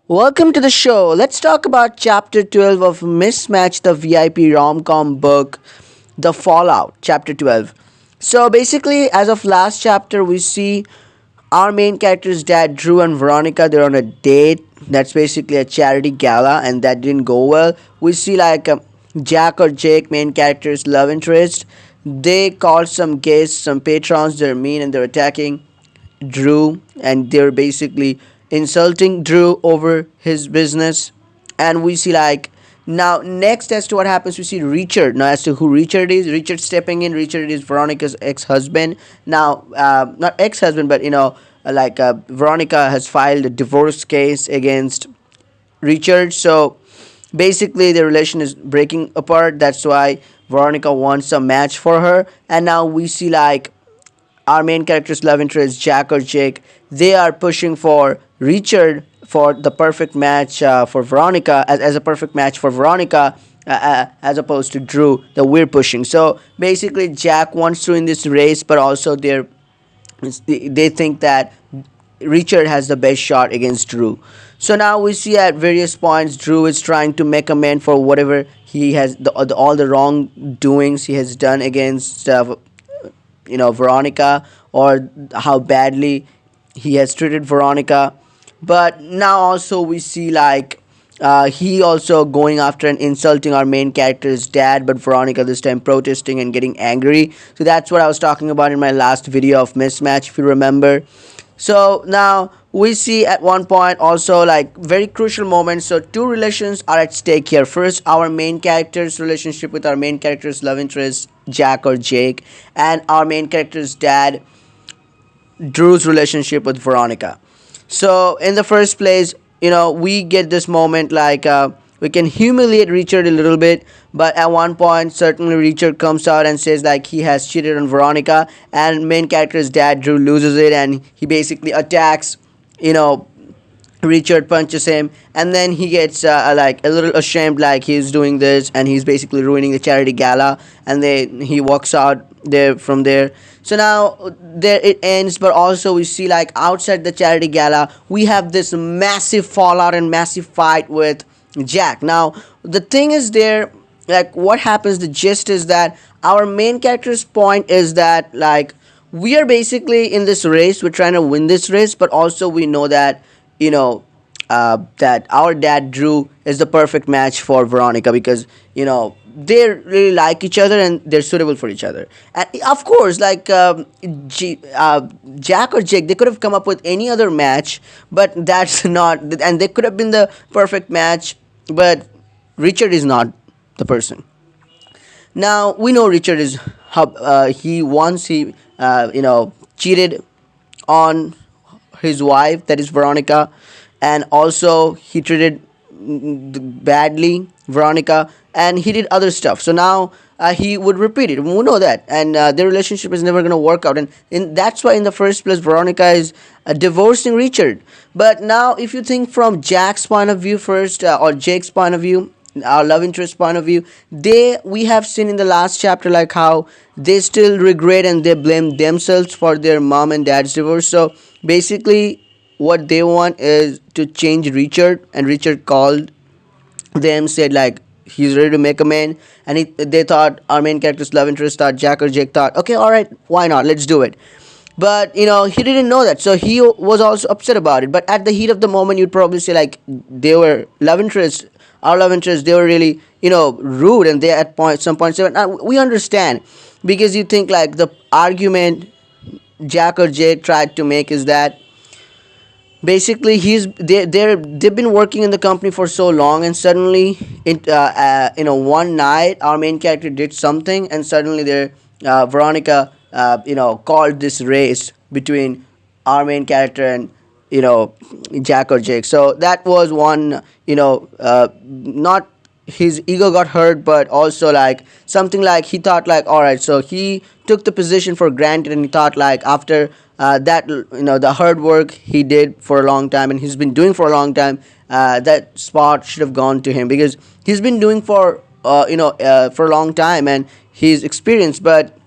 Welcome to the show. Let's talk about chapter 12 of Mismatch the VIP rom-com book, The Fallout, chapter 12. So basically, as of last chapter, we see our main character's dad, Drew and Veronica, they're on a date. That's basically a charity gala, and that didn't go well. We see Jack or Jake, main character's love interest. They called some guests, some patrons. They're mean and they're attacking Drew, and they're basically insulting Drew over his business. And we see now next as to what happens, we see Richard. Now as to who Richard is, Richard stepping in. Richard is Veronica's ex-husband. Now not ex-husband, but Veronica has filed a divorce case against Richard. So basically the relation is breaking apart. That's why Veronica wants a match for her. And now we see our main character's love interest, Jack or Jake, they are pushing for Richard for the perfect match for Veronica, as a perfect match for Veronica, as opposed to Drew that we're pushing. So basically, Jack wants to win this race, but also they think that Richard has the best shot against Drew. So now we see at various points Drew is trying to make amends for whatever he has all the wrongdoings he has done against Veronica, or how badly he has treated Veronica. But now also we see he also going after and insulting our main character's dad, but Veronica this time protesting and getting angry. So that's what I was talking about in my last video of Mismatch, if you remember. So now we see at one point also very crucial moments. So two relations are at stake here. First, our main character's relationship with our main character's love interest, Jack or Jake, and our main character's dad, Drew's relationship with Veronica. So in the first place, we get this moment we can humiliate Richard a little bit, but at one point certainly Richard comes out and says he has cheated on Veronica, and main character's dad Drew loses it, and he basically attacks, Richard punches him, and then he gets a little ashamed, he's doing this and he's basically ruining the charity gala, and then he walks out there from there. So now there it ends, but also we see outside the charity gala we have this massive fallout and massive fight with Jack. Now the thing is there, what happens, the gist is that our main character's point is that we are basically in this race, we're trying to win this race, but also we know that that our dad Drew is the perfect match for Veronica, because they really like each other and they're suitable for each other. And of course, Jack or Jake, they could have come up with any other match, but that's not, and they could have been the perfect match, but Richard is not the person. Now we know Richard is he once he cheated on his wife, that is Veronica, and also he treated badly Veronica, and he did other stuff. So now he would repeat it. We know that, and their relationship is never going to work out, and that's why in the first place Veronica is divorcing Richard. But now if you think from Jack's point of view first, or Jake's point of view, our love interest point of view, we have seen in the last chapter how they still regret and they blame themselves for their mom and dad's divorce. So basically what they want is to change Richard, and Richard called them, said he's ready to make a man, and they thought, our main character's love interest thought, Jack or Jake thought, okay, all right, why not, let's do it. But he didn't know that, so he was also upset about it. But at the heat of the moment, you'd probably say they were love interest, our love interest, they were really rude, and they at some point said, we understand, because you think the argument Jack or Jake tried to make is that basically they've been working in the company for so long, and suddenly one night our main character did something, and suddenly Veronica called this race between our main character and Jack or Jake. So that was one, not his ego got hurt, but also something he thought all right, so he took the position for granted, and he thought after that the hard work he did for a long time and he's been doing for a long time, that spot should have gone to him, because he's been doing for a long time and he's experienced. But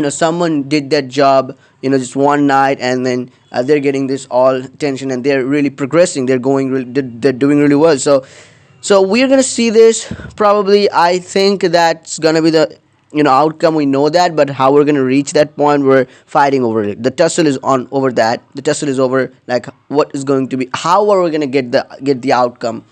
someone did that job, just one night, and then they're getting this all attention, and they're really progressing, they're doing really well. So we're gonna see this probably. I think that's gonna be the outcome. We know that, but how we're gonna reach that point, we're fighting over it. The tussle is on over that. The tussle is over. Like, what is going to be? How are we gonna get the outcome?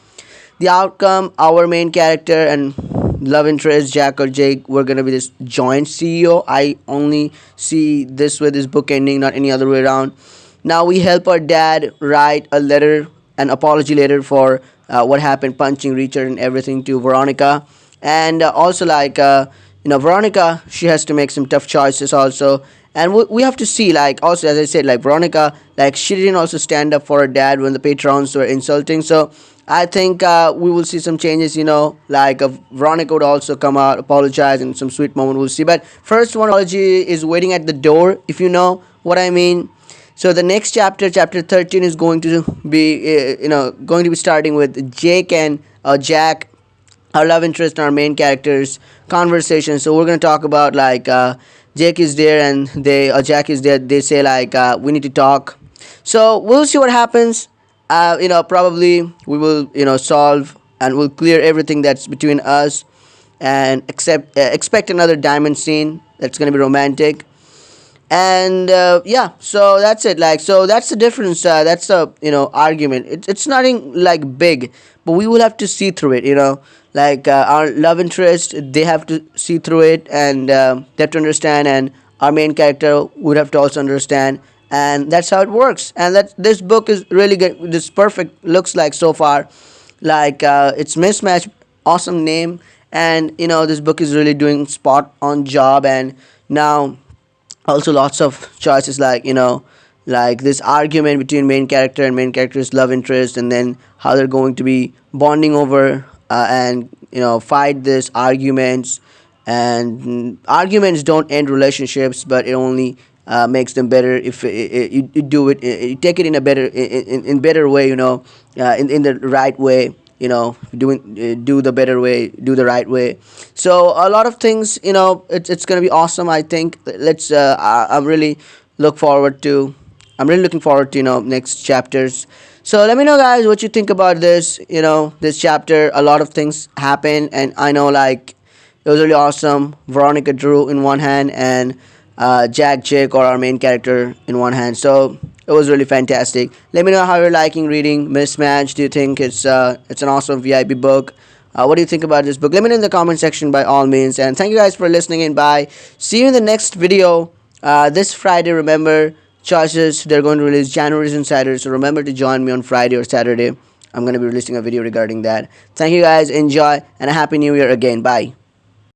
The outcome, our main character and love interest, Jack or Jake, we're gonna be this joint CEO. I only see this with this book ending, not any other way around. Now we help our dad write a letter, an apology letter for what happened, punching Richard and everything, to Veronica. And also, like, Veronica, she has to make some tough choices also. And we have to see, like, also, as I said, like, Veronica, like, she didn't also stand up for her dad when the patrons were insulting. So I think we will see some changes, like, Veronica would also come out, apologize, and some sweet moment we'll see. But first one apology is waiting at the door, if you know what I mean. So the next chapter, chapter 13, is going to be, going to be starting with Jake and Jack, our love interest and our main characters conversation. So we're going to talk about, like, Jake is there, and Jack is there. They say, like, we need to talk. So we'll see what happens. Probably we will, solve, and we'll clear everything that's between us, and expect another diamond scene that's going to be romantic. And yeah, so that's it. Like, so that's the difference. That's the argument. It's nothing like big, but we will have to see through it. Like, our love interest, they have to see through it, and they have to understand, and our main character would have to also understand, and that's how it works. And that this book is really good. This perfect looks like so far. Like, it's mismatch, awesome name, and this book is really doing spot on job. And now also lots of choices, like, like this argument between main character and main character's love interest, and then how they're going to be bonding over, and fight this arguments. And arguments don't end relationships, but it only makes them better if you do it, you take it in a better, in better way, in the right way, do the better way, do the right way. So a lot of things, it's gonna be awesome. I think, let's I'm really look forward to I'm really looking forward to next chapters. So let me know, guys, what you think about this. This chapter, a lot of things happen, and I know, like, it was really awesome. Veronica drew in one hand, and Jack Jake, or our main character, in one hand. So it was really fantastic. Let me know how you're liking reading Mismatch. Do you think it's an awesome VIP book? What do you think about this book? Let me know in the comment section, by all means. And thank you guys for listening in. Bye. See you in the next video this Friday. Remember, choices, they're going to release January's Insider. So remember to join me on Friday or Saturday. I'm going to be releasing a video regarding that. Thank you guys. Enjoy, and a happy new year again. Bye.